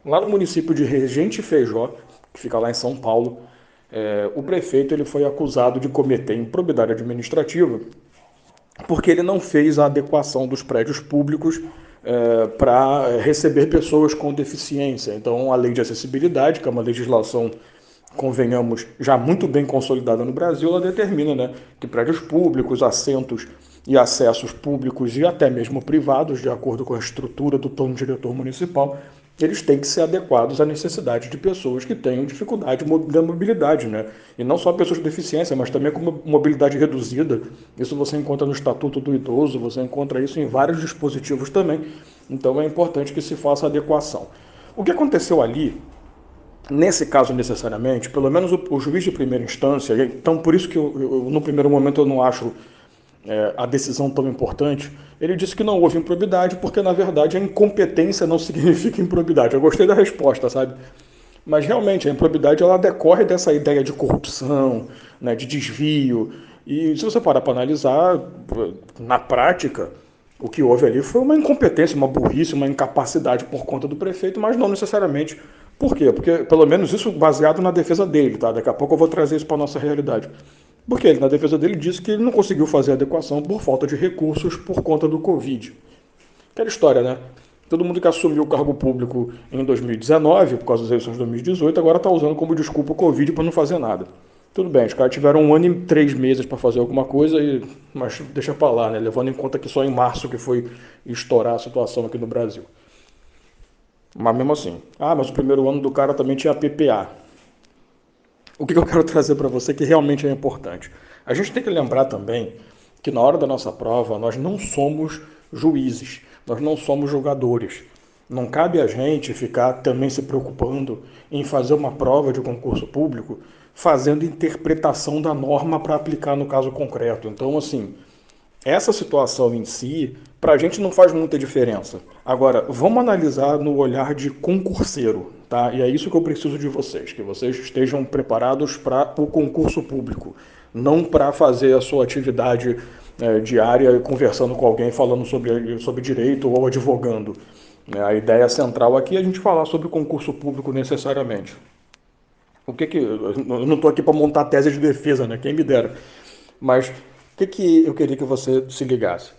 Lá no município de Regente Feijó, que fica lá em São Paulo, o prefeito ele foi acusado de cometer improbidade administrativa porque ele não fez a adequação dos prédios públicos para receber pessoas com deficiência. Então, a lei de acessibilidade, que é uma legislação, convenhamos, já muito bem consolidada no Brasil, ela determina, né, que prédios públicos, assentos e acessos públicos e até mesmo privados, de acordo com a estrutura do plano diretor municipal, eles têm que ser adequados à necessidade de pessoas que tenham dificuldade da mobilidade, né? E não só pessoas com deficiência, mas também com mobilidade reduzida. Isso você encontra no Estatuto do Idoso, você encontra isso em vários dispositivos também. Então é importante que se faça a adequação. O que aconteceu ali, nesse caso necessariamente, pelo menos o juiz de primeira instância, então por isso que no primeiro momento eu não acho a decisão tão importante, ele disse que não houve improbidade, porque na verdade a incompetência não significa improbidade. Eu gostei da resposta, sabe? Mas realmente a improbidade ela decorre dessa ideia de corrupção, né, de desvio. E se você parar para analisar, na prática, o que houve ali foi uma incompetência, uma burrice, uma incapacidade por conta do prefeito, mas não necessariamente. Por quê? Porque, pelo menos isso baseado na defesa dele, tá? Daqui a pouco eu vou trazer isso para a nossa realidade. Porque ele, na defesa dele, disse que ele não conseguiu fazer a adequação por falta de recursos por conta do Covid. Aquela história, né? Todo mundo que assumiu o cargo público em 2019, por causa das eleições de 2018, agora está usando como desculpa o Covid para não fazer nada. Tudo bem, os caras tiveram 1 ano e 3 meses para fazer alguma coisa, mas deixa para lá, né? Levando em conta que só em março que foi estourar a situação aqui no Brasil. Mas mesmo assim. Ah, mas o primeiro ano do cara também tinha PPA. O que eu quero trazer para você que realmente é importante? A gente tem que lembrar também que na hora da nossa prova nós não somos juízes, nós não somos julgadores. Não cabe a gente ficar também se preocupando em fazer uma prova de concurso público fazendo interpretação da norma para aplicar no caso concreto. Então, assim, essa situação em si, para a gente não faz muita diferença. Agora, vamos analisar no olhar de concurseiro, tá? E é isso que eu preciso de vocês, que vocês estejam preparados para o concurso público, não para fazer a sua atividade diária conversando com alguém, falando sobre direito ou advogando. A ideia central aqui é a gente falar sobre o concurso público necessariamente. Eu não estou aqui para montar tese de defesa, né? Quem me dera. Mas que eu queria que você se ligasse?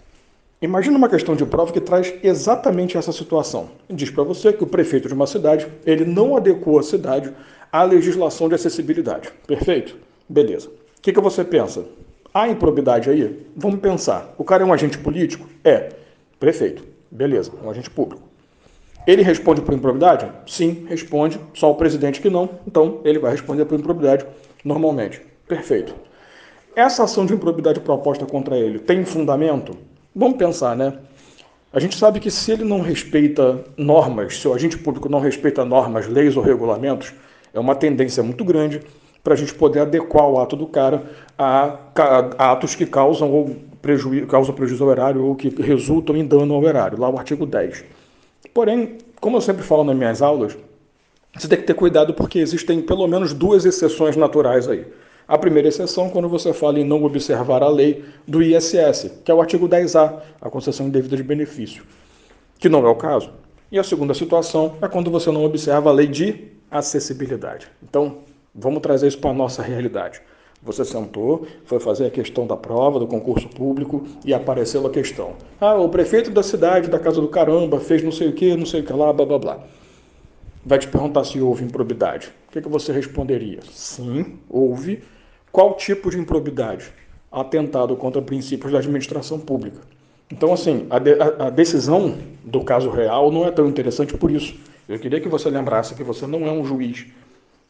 Imagina uma questão de prova que traz exatamente essa situação. Diz para você que o prefeito de uma cidade, ele não adequou a cidade à legislação de acessibilidade. Perfeito? Beleza. O que você pensa? Há improbidade aí? Vamos pensar. O cara é um agente político? É. Prefeito. Beleza. Um agente público. Ele responde por improbidade? Sim, responde. Só o presidente que não. Então, ele vai responder por improbidade normalmente. Perfeito. Essa ação de improbidade proposta contra ele tem fundamento? Vamos pensar, né? A gente sabe que se ele não respeita normas, se o agente público não respeita normas, leis ou regulamentos, é uma tendência muito grande para a gente poder adequar o ato do cara a atos que causam prejuízo ao erário ou que resultam em dano ao erário, lá o artigo 10. Porém, como eu sempre falo nas minhas aulas, você tem que ter cuidado porque existem pelo menos 2 exceções naturais aí. A primeira exceção, quando você fala em não observar a lei do ISS, que é o artigo 10A, a concessão indevida de benefício, que não é o caso. E a segunda situação é quando você não observa a lei de acessibilidade. Então, vamos trazer isso para a nossa realidade. Você sentou, foi fazer a questão da prova, do concurso público, e apareceu a questão. Ah, o prefeito da cidade, da casa do caramba, fez não sei o que lá, blá, blá, blá. Vai te perguntar se houve improbidade. O que você responderia? Sim, houve. Qual tipo de improbidade? Atentado contra princípios da administração pública. Então, assim, a decisão do caso real não é tão interessante por isso. Eu queria que você lembrasse que você não é um juiz.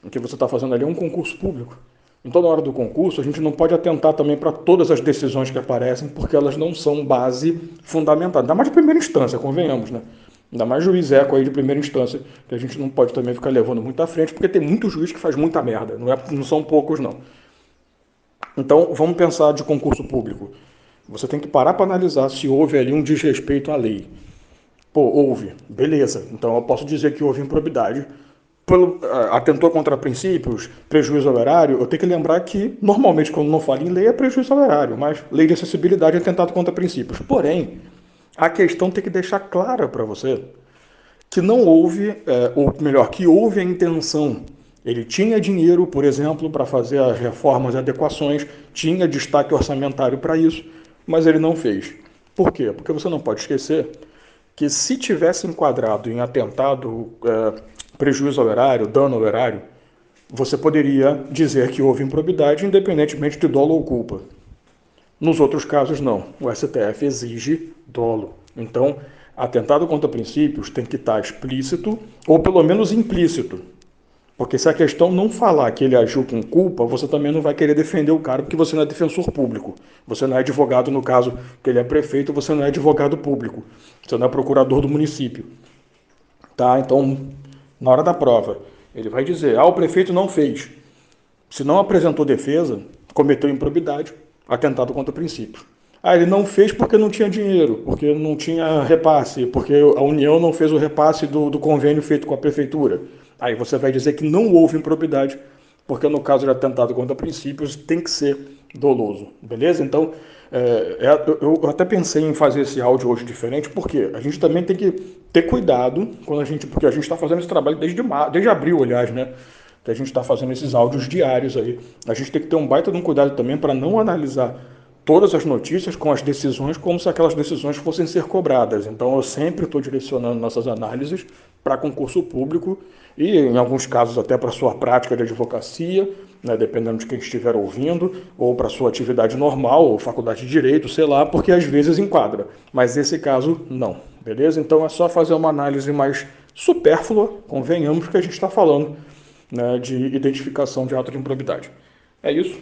O que você está fazendo ali é um concurso público. Então, na hora do concurso, a gente não pode atentar também para todas as decisões que aparecem, porque elas não são base fundamentada. Ainda mais de primeira instância, convenhamos, né? Ainda mais juiz eco aí de primeira instância, que a gente não pode também ficar levando muito à frente, porque tem muito juiz que faz muita merda. Não são poucos, não. Então, vamos pensar de concurso público. Você tem que parar para analisar se houve ali um desrespeito à lei. Pô, houve. Beleza. Então, eu posso dizer que houve improbidade. Atentou contra princípios, prejuízo ao erário. Eu tenho que lembrar que, normalmente, quando não fala em lei, é prejuízo ao erário. Mas lei de acessibilidade é atentado contra princípios. Porém, a questão tem que deixar clara para você que não houve, ou melhor, que houve a intenção. Ele tinha dinheiro, por exemplo, para fazer as reformas e adequações, tinha destaque orçamentário para isso, mas ele não fez. Por quê? Porque você não pode esquecer que se tivesse enquadrado em atentado, prejuízo ao erário, dano ao erário, você poderia dizer que houve improbidade independentemente de dolo ou culpa. Nos outros casos, não. O STF exige dolo. Então, atentado contra princípios tem que estar explícito ou pelo menos implícito. Porque se a questão não falar que ele agiu com culpa, você também não vai querer defender o cara porque você não é defensor público. Você não é advogado, no caso que ele é prefeito, você não é advogado público. Você não é procurador do município. Tá? Então, na hora da prova, ele vai dizer, o prefeito não fez. Se não apresentou defesa, cometeu improbidade, atentado contra o princípio. Ele não fez porque não tinha dinheiro, porque não tinha repasse, porque a União não fez o repasse do convênio feito com a prefeitura. Aí você vai dizer que não houve improbidade, porque no caso de atentado contra princípios tem que ser doloso, beleza? Então, eu até pensei em fazer esse áudio hoje diferente, porque a gente também tem que ter cuidado, porque a gente está fazendo esse trabalho desde abril, aliás, né? Que a gente está fazendo esses áudios diários aí. A gente tem que ter um baita de um cuidado também para não analisar todas as notícias com as decisões como se aquelas decisões fossem ser cobradas. Então eu sempre estou direcionando nossas análises para concurso público e, em alguns casos, até para a sua prática de advocacia, né, dependendo de quem estiver ouvindo, ou para a sua atividade normal, ou faculdade de direito, sei lá, porque às vezes enquadra. Mas nesse caso, não. Beleza? Então é só fazer uma análise mais supérflua, convenhamos que a gente está falando, né, de identificação de ato de improbidade. É isso.